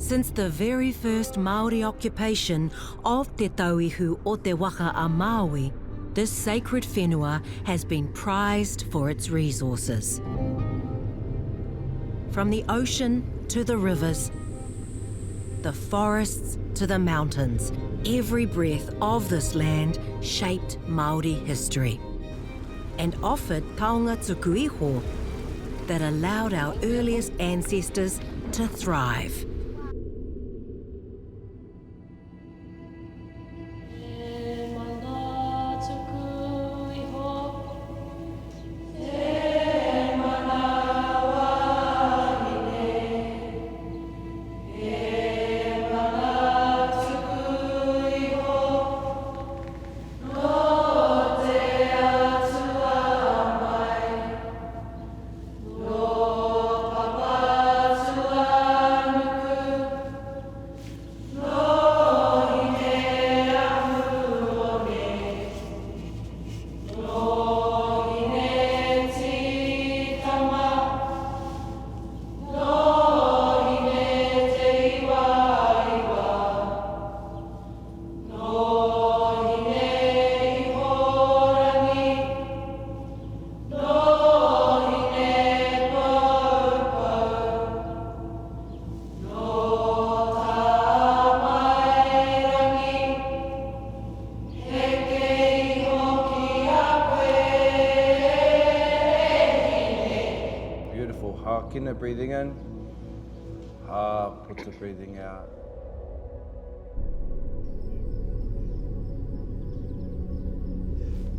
Since the very first Māori occupation of Te Tauihu o te waka a Māui, this sacred whenua has been prized for its resources. From the ocean to the rivers, the forests to the mountains, every breath of this land shaped Māori history and offered taonga tukuiho that allowed our earliest ancestors to thrive. Kina breathing in, ha, puta breathing out.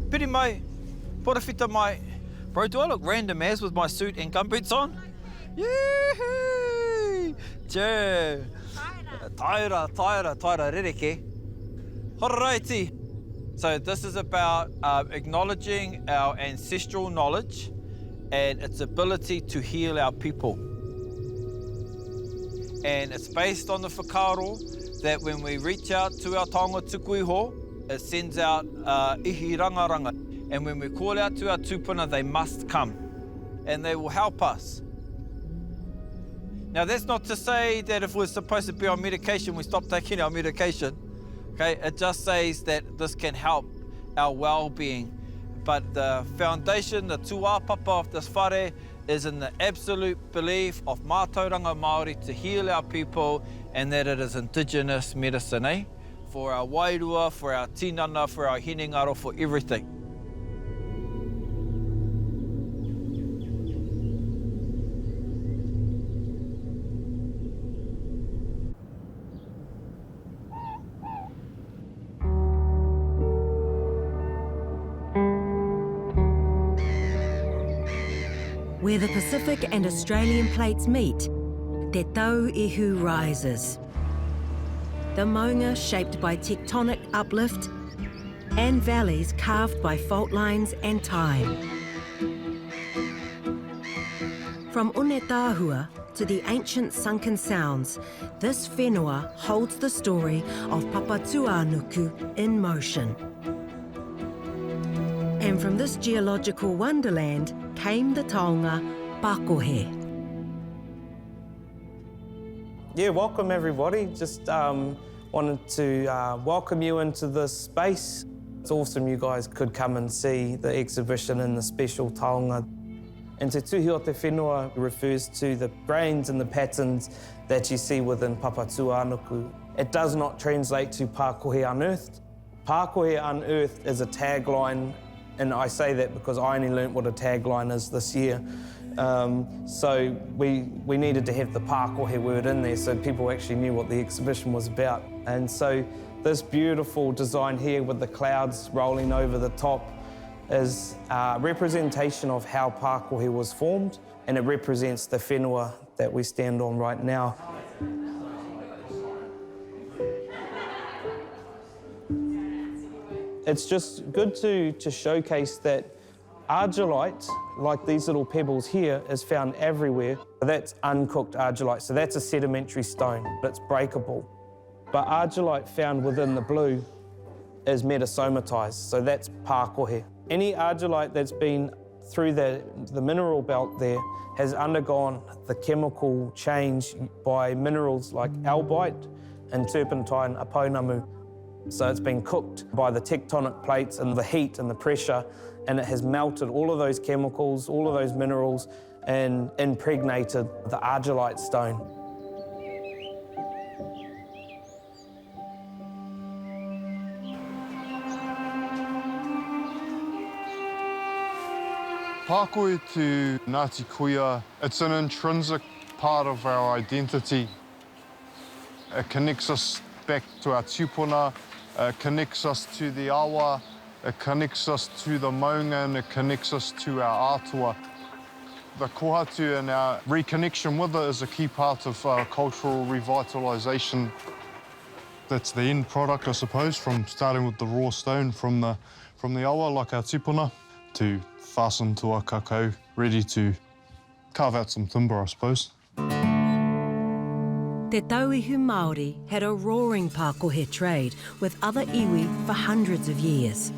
Piri mai, porafita mai. Bro, do I look random as with my suit and gumboots on? Yee-hoo! Che! Taira, rereke. Alrighty. So this is about acknowledging our ancestral knowledge and its ability to heal our people. And it's based on the whakaaro that when we reach out to our taonga tukuiho, it sends out ihi rangaranga. And when we call out to our tūpuna, they must come and they will help us. Now that's not to say that if we're supposed to be on medication, we stop taking our medication. Okay, it just says that this can help our well-being. But the foundation, the tūāpapa of this whare is in the absolute belief of mātauranga Māori to heal our people, and that it is indigenous medicine, eh? For our wairua, for our tinana, for our hinengaro, for everything. Where the Pacific and Australian plates meet, Te Tauihu rises. The maunga shaped by tectonic uplift and valleys carved by fault lines and time. From Unetahua to the ancient sunken sounds, this whenua holds the story of Papatuanuku in motion. And from this geological wonderland came the taonga pākohe. Yeah, welcome everybody. Just wanted to welcome you into this space. It's awesome you guys could come and see the exhibition in the special taonga. And Te Tuhi o te whenua refers to the grains and the patterns that you see within Papatuanuku. It does not translate to pākohe unearthed. Pākohe unearthed is a tagline, and I say that because I only learnt what a tagline is this year. So we needed to have the pākohe word in there so people actually knew what the exhibition was about. And so this beautiful design here with the clouds rolling over the top is a representation of how pākohe was formed, and it represents the whenua that we stand on right now. It's just good to showcase that argillite, like these little pebbles here, is found everywhere. That's uncooked argillite, so that's a sedimentary stone, but it's breakable. But argillite found within the blue is metasomatized, so that's pākohe. Any argillite that's been through the mineral belt there has undergone the chemical change by minerals like albite and turpentine aponamu. So it's been cooked by the tectonic plates and the heat and the pressure, and it has melted all of those chemicals, all of those minerals, and impregnated the argillite stone. Pākohe to Ngāti Kuia, it's an intrinsic part of our identity. It connects us back to our tūpuna, it connects us to the awa, it connects us to the maunga, and it connects us to our atua. The kohatu and our reconnection with it is a key part of cultural revitalisation. That's the end product, I suppose, from starting with the raw stone from the awa, like our tūpuna, to fasten to our kakau, ready to carve out some timber, I suppose. Te Tauihu Māori had a roaring pākohe trade with other iwi for hundreds of years.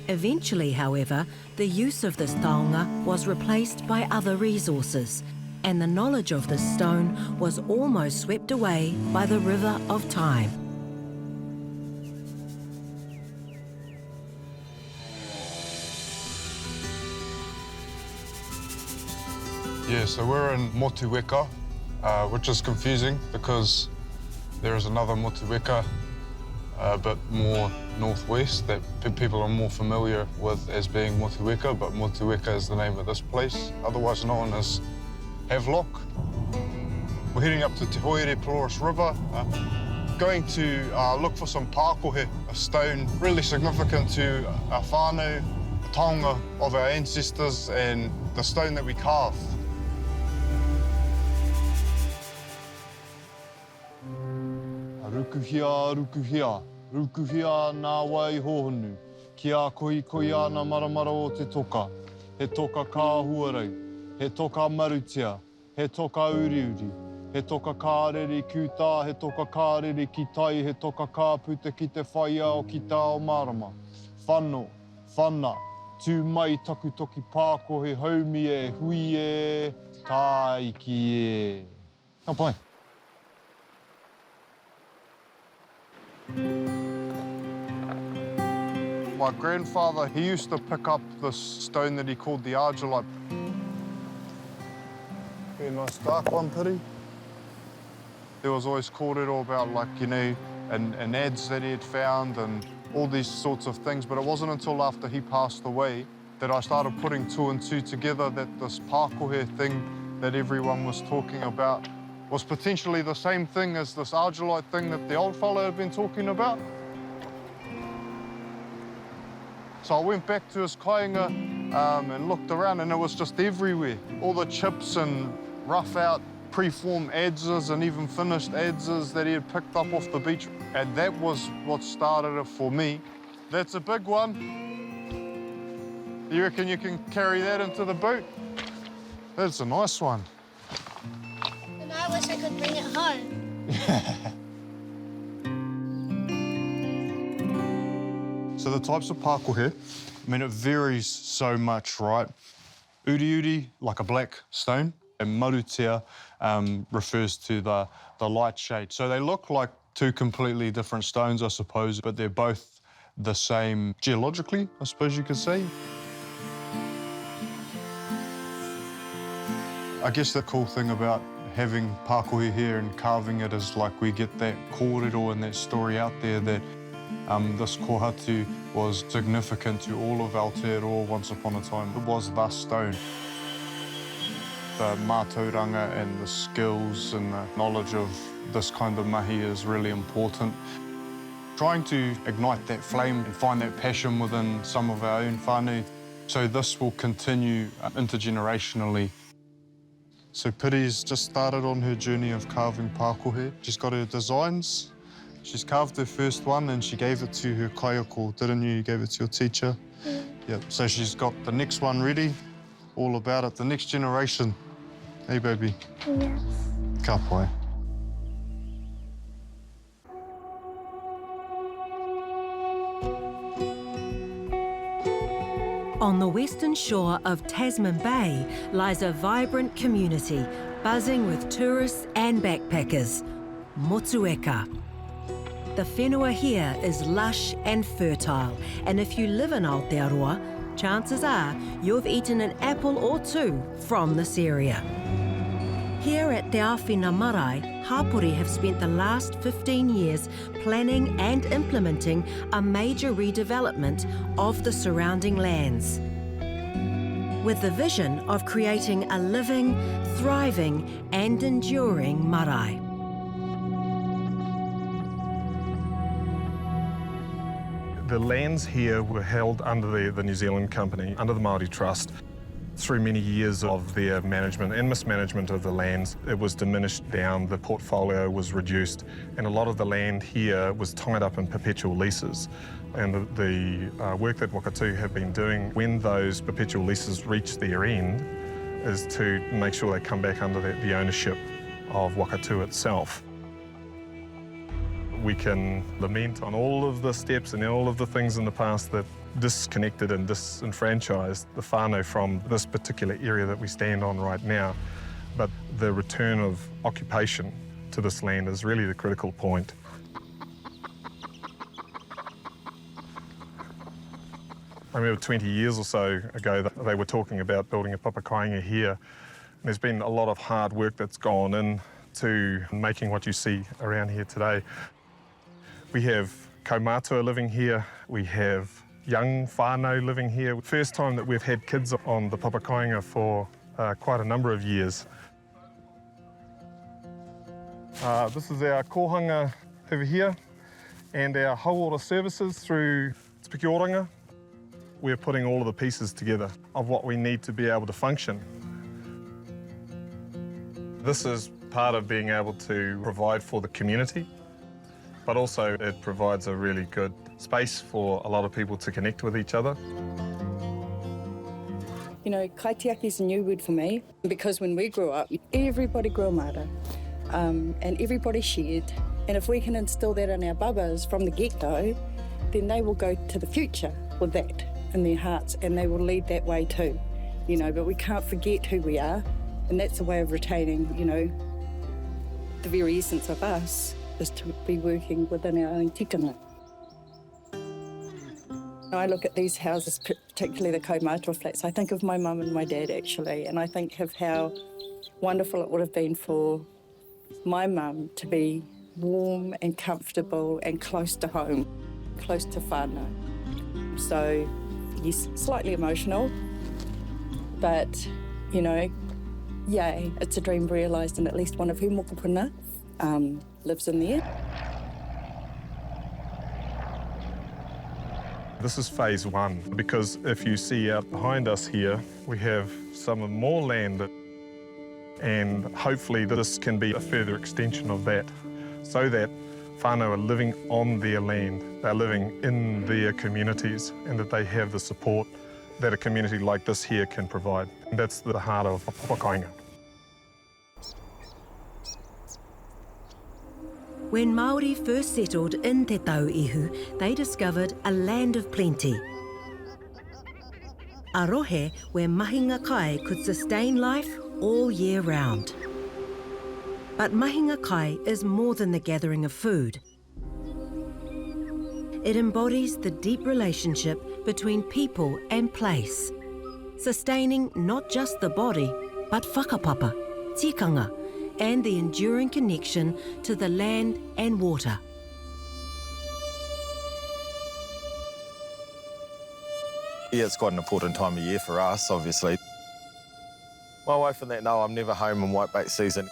Eventually, however, the use of this taonga was replaced by other resources, and the knowledge of this stone was almost swept away by the river of time. Yeah, so we're in Motueka, which is confusing because there is another Motueka a bit more northwest that people are more familiar with as being Motueka, but Motueka is the name of this place, otherwise known as Havelock. We're heading up to Te Hoere River, going to look for some pākohe, a stone really significant to our whānau, the taonga of our ancestors, and the stone that we carve. Rukuhia, rukuhia nā wai hohonu, kia koi ana maramara o te toka, he toka kāhuarau, he toka marutia, he toka uriuri, he toka kārere kūtā, he toka kārere ki tai, he toka kāputa ki te whaia o ki tā o marama. Whano, whana, tū mai taku toki pākohe haumi e, hui e, tāiki e. Ka pai. My grandfather, he used to pick up this stone that he called the argillite. Very nice dark one, Piri. There was always kōrero about, like, you know, and ads that he had found and all these sorts of things, but it wasn't until after he passed away that I started putting two and two together, that this pākohe thing that everyone was talking about was potentially the same thing as this argillite thing that the old fellow had been talking about. So I went back to his kāinga and looked around, and it was just everywhere. All the chips and rough out pre-formed adzes and even finished adzes that he had picked up off the beach. And that was what started it for me. That's a big one. You reckon you can carry that into the boat? That's a nice one. And I wish I could bring it home. So the types of pākohe, I mean, it varies so much, right? Uriuri, like a black stone, and marutia refers to the light shade. So they look like two completely different stones, I suppose, but they're both the same geologically, I suppose you could say. I guess the cool thing about having pākohe here and carving it is, like, we get that kōrero and that story out there that this kohatu was significant to all of Aotearoa once upon a time. It was the stone. The mātauranga and the skills and the knowledge of this kind of mahi is really important. Trying to ignite that flame and find that passion within some of our own whānau. So this will continue intergenerationally. So Piri's just started on her journey of carving pākohe. She's got her designs. She's carved her first one and she gave it to her kaiako, didn't you? You gave it to your teacher? Yeah. Yep. So she's got the next one ready, all about it, the next generation. Hey, baby. Yes. Ka pai. On the western shore of Tasman Bay lies a vibrant community buzzing with tourists and backpackers, Motueka. The whenua here is lush and fertile, and if you live in Aotearoa, chances are you've eaten an apple or two from this area. Here at Te Awhina Marae, Hapori have spent the last 15 years planning and implementing a major redevelopment of the surrounding lands, with the vision of creating a living, thriving and enduring marae. The lands here were held under the New Zealand Company, under the Māori Trust. Through many years of their management and mismanagement of the lands, it was diminished down, the portfolio was reduced, and a lot of the land here was tied up in perpetual leases. And the work that Wakatū have been doing when those perpetual leases reach their end is to make sure they come back under the ownership of Wakatū itself. We can lament on all of the steps and all of the things in the past that disconnected and disenfranchised the whānau from this particular area that we stand on right now. But the return of occupation to this land is really the critical point. I remember 20 years or so ago that they were talking about building a pākohe here. There's been a lot of hard work that's gone into making what you see around here today. We have kaumātua living here, we have young whānau living here. First time that we've had kids on the pākohe for quite a number of years. This is our kohanga over here and our hauora services through Te Tauihu. We're putting all of the pieces together of what we need to be able to function. This is part of being able to provide for the community, but also it provides a really good space for a lot of people to connect with each other. You know, kaitiaki is a new word for me, because when we grew up, everybody grew a mara, and everybody shared. And if we can instill that in our babas from the get-go, then they will go to the future with that in their hearts, and they will lead that way too. You know, but we can't forget who we are, and that's a way of retaining, you know, the very essence of us is to be working within our own tikanga. I look at these houses, particularly the kaumātua flats, I think of my mum and my dad actually, and I think of how wonderful it would have been for my mum to be warm and comfortable and close to home, close to whānau. So, yes, slightly emotional, but, you know, yay, it's a dream realised, and at least one of her mokopuna lives in there. This is phase one, because if you see out behind us here, we have some more land, and hopefully this can be a further extension of that, so that whānau are living on their land, they're living in their communities, and that they have the support that a community like this here can provide. And that's the heart of pākohe. When Māori first settled in Te Tauihu, they discovered a land of plenty. A rohe where mahinga kai could sustain life all year round. But mahinga kai is more than the gathering of food. It embodies the deep relationship between people and place, sustaining not just the body, but whakapapa, tikanga, and the enduring connection to the land and water. Yeah, it's quite an important time of year for us, obviously. My wife and that know I'm never home in whitebait season,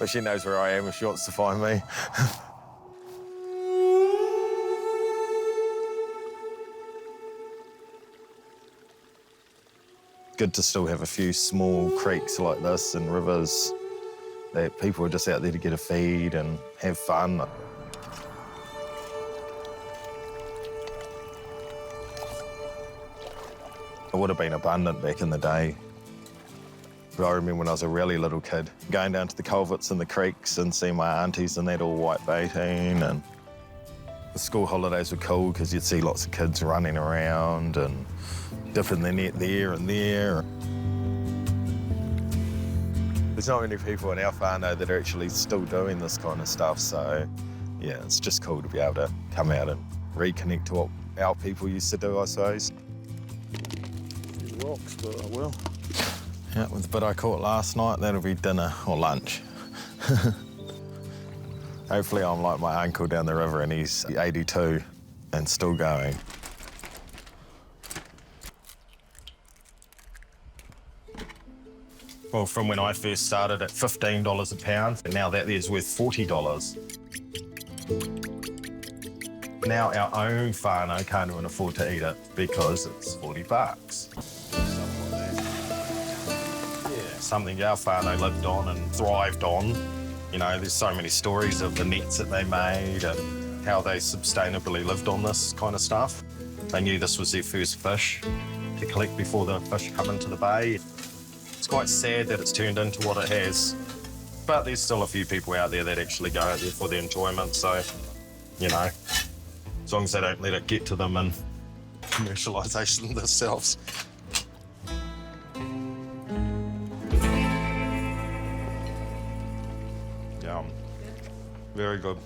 but she knows where I am if she wants to find me. Good to still have a few small creeks like this and rivers that people are just out there to get a feed and have fun. It would have been abundant back in the day. But I remember when I was a really little kid, going down to the culverts and the creeks and seeing my aunties and that all whitebaiting, and the school holidays were cool because you'd see lots of kids running around and dipping the net there and there. There's not many people in our whānau that are actually still doing this kind of stuff, so yeah, it's just cool to be able to come out and reconnect to what our people used to do, I suppose. Rocks, but I will. Yeah, with the bit I caught last night, that'll be dinner or lunch. Hopefully I'm like my uncle down the river and he's 82 and still going. Well, from when I first started at $15 a pound, and now that there's worth $40. Now our own whānau can't even afford to eat it because it's $40. Yeah, something our whānau lived on and thrived on. You know, there's so many stories of the nets that they made and how they sustainably lived on this kind of stuff. They knew this was their first fish to collect before the fish come into the bay. It's quite sad that it's turned into what it has, but there's still a few people out there that actually go out there for the enjoyment, so, you know, as long as they don't let it get to them and commercialisation themselves. Yum. Very good.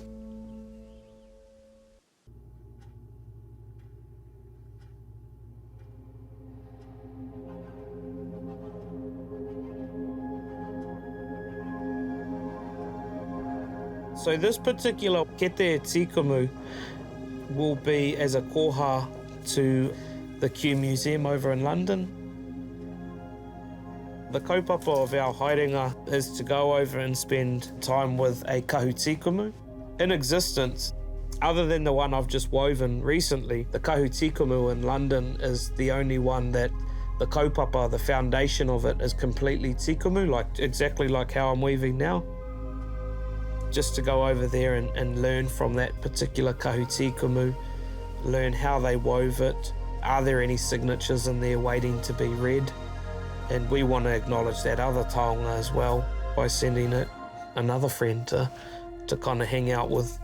So this particular kete tikumu will be as a koha to the Kew Museum over in London. The kaupapa of our haerenga is to go over and spend time with a kahu tikumu. In existence, other than the one I've just woven recently, the kahu tikumu in London is the only one that the kaupapa, the foundation of it, is completely tikumu, like exactly like how I'm weaving now. Just to go over there and learn from that particular kahu tikumu, learn how they wove it, are there any signatures in there waiting to be read? And we want to acknowledge that other taonga as well by sending it another friend to kind of hang out with.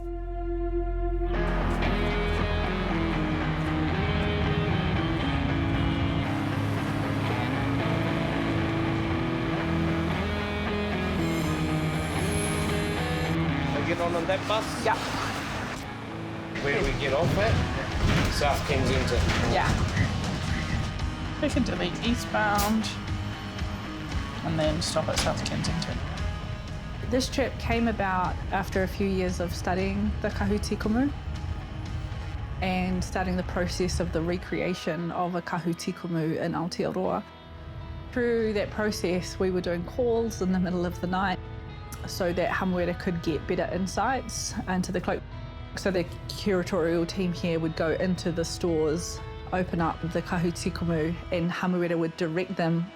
Get on that bus? Yeah. Where do we get off at? South Kensington. Yeah. Piccadilly eastbound and then stop at South Kensington. This trip came about after a few years of studying the kahu tikumu and starting the process of the recreation of a kahu tikumu in Aotearoa. Through that process, we were doing calls in the middle of the night so that Hamuera could get better insights into the cloak. So the curatorial team here would go into the stores, open up the kahu tikumu, and Hamuera would direct them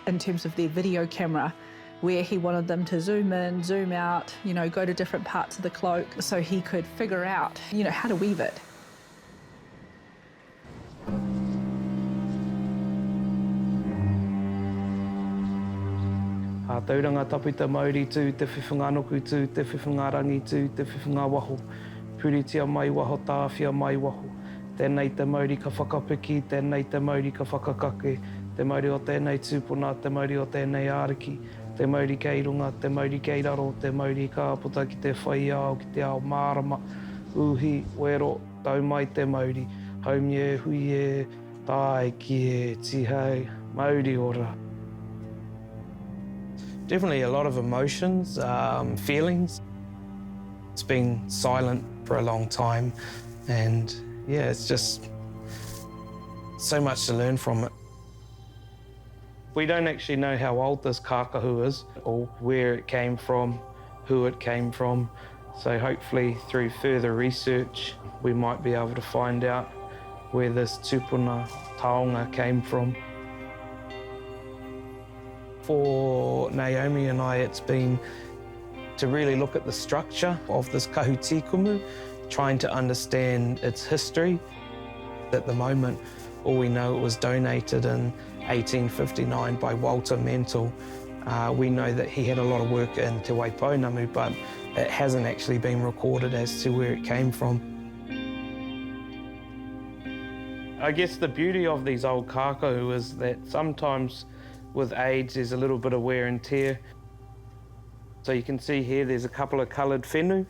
in terms of their video camera, where he wanted them to zoom in, zoom out, you know, go to different parts of the cloak so he could figure out, you know, how to weave it. Tauranga tapita Māori tū, te whiwhinga noku tū, te whiwhinga rangi tū, te whiwhinga waho. Puritia mai waho, tāwhia mai waho. Tēnei te Māori ka whakapiki, tēnei te Māori ka whakakake, te Māori o tēnei tūpuna, te Māori o tēnei āriki, te Māori kei runga, te Māori kei raro, te Māori ka apota ki te whaiao, ki te ao mārama, uhi, wero, tau mai te Māori, haumie, huie, tāe, kie, tihau, Māori ora. Definitely a lot of emotions, feelings. It's been silent for a long time and yeah, it's just so much to learn from it. We don't actually know how old this kākahu is or where it came from, who it came from. So hopefully through further research, we might be able to find out where this tūpuna taonga came from. For Naomi and I, it's been to really look at the structure of this kahu tikumu, trying to understand its history. At the moment, all we know it was donated in 1859 by Walter Mental. We know that he had a lot of work in Te Waipounamu, but it hasn't actually been recorded as to where it came from. I guess the beauty of these old kākohu is that sometimes with age there's a little bit of wear and tear. So you can see here there's a couple of coloured whenua,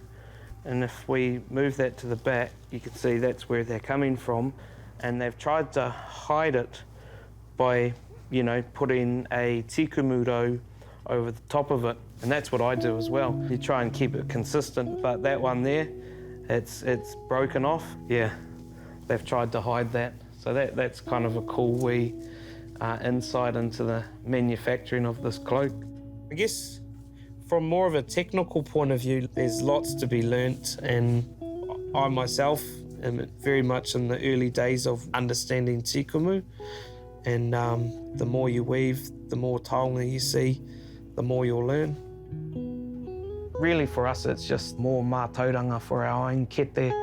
and if we move that to the back you can see that's where they're coming from, and they've tried to hide it by, you know, putting a tikumuro over the top of it, and that's what I do as well. You try and keep it consistent, but that one there, it's broken off. Yeah, they've tried to hide that. So that's kind of a cool wee insight into the manufacturing of this cloak. I guess from more of a technical point of view, there's lots to be learnt, and I myself am very much in the early days of understanding tikumu, and the more you weave, the more taonga you see, the more you'll learn. Really for us it's just more mātauranga for our own kete.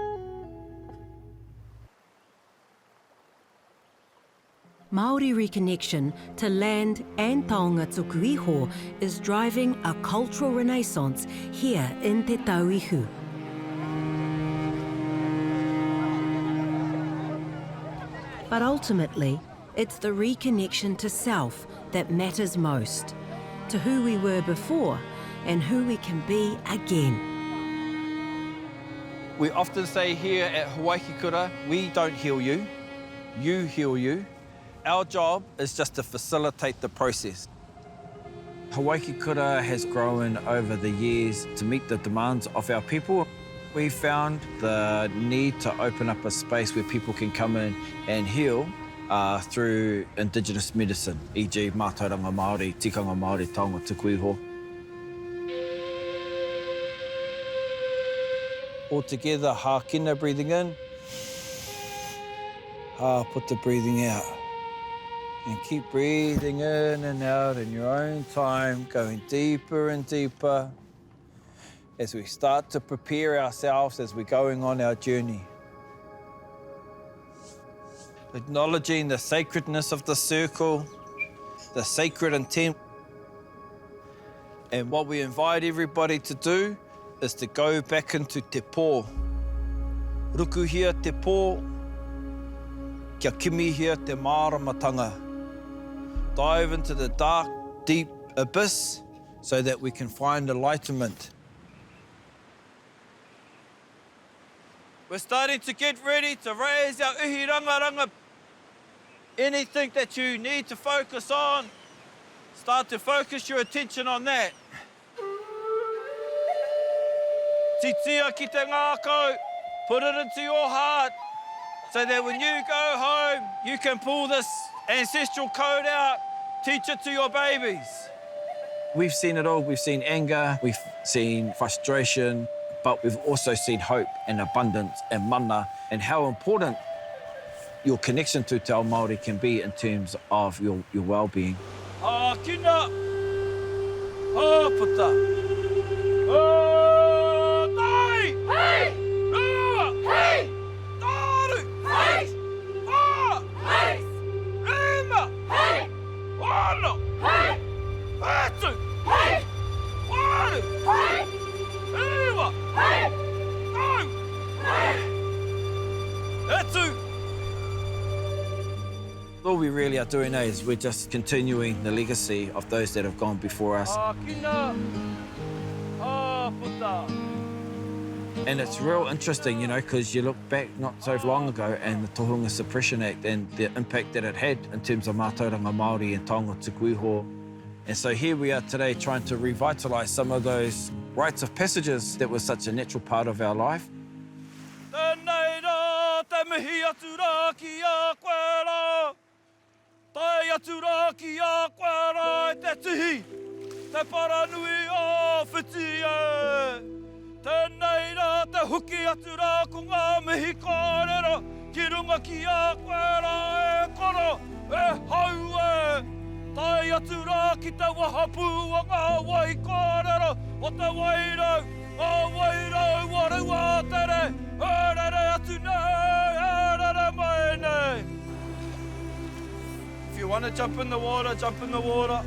Māori reconnection to land and taonga tuku iho is driving a cultural renaissance here in Te Tauihu. But ultimately, it's the reconnection to self that matters most, to who we were before and who we can be again. We often say here at Hawaii Kura, we don't heal you, you heal you. Our job is just to facilitate the process. Hawaii Kura has grown over the years to meet the demands of our people. We found the need to open up a space where people can come in and heal through Indigenous medicine, e.g. mātauranga Māori, tikanga Māori, taonga tuku iho. All together, hākina, breathing in. Put the breathing out. And keep breathing in and out in your own time, going deeper and deeper as we start to prepare ourselves as we're going on our journey. Acknowledging the sacredness of the circle, the sacred intent. And what we invite everybody to do is to go back into te pō. Rukuhia te pō, kia kimihia te māramatanga. Dive into the dark, deep abyss so that we can find enlightenment. We're starting to get ready to raise our ihirangaranga. Anything that you need to focus on, start to focus your attention on that. Titia ki te ngākau, put it into your heart so that when you go home, you can pull this ancestral code out, teach it to your babies. We've seen it all. We've seen anger, we've seen frustration, but we've also seen hope and abundance and mana, and how important your connection to Te Ao Māori can be in terms of your well-being. Kina, puta, tai, hei, rua, hei, taru, hei, wā, hei, rima, hei, whānau, hei, pātu, hei, wāru, hei, iwa, hei, tau, hei, etu. All we really are doing now is we're just continuing the legacy of those that have gone before us. And it's real interesting, you know, because you look back not so long ago and the Tohunga Suppression Act and the impact that it had in terms of mātauranga Māori and taonga tuku iho. And so here we are today trying to revitalise some of those rites of passages that were such a natural part of our life. Tai atura ki a koera te tihi, te paranui o whiti e. Tēnei rā te huki atura ko ngā mihi kōrero, ki runga ki a koera e koro, e hau e. Tai atura ki te wahapu o ngā wai kōrero, o te wairau, o wairau warua tere, ērere atu nei, ērere mai nei. If you want to jump in the water, jump in the water.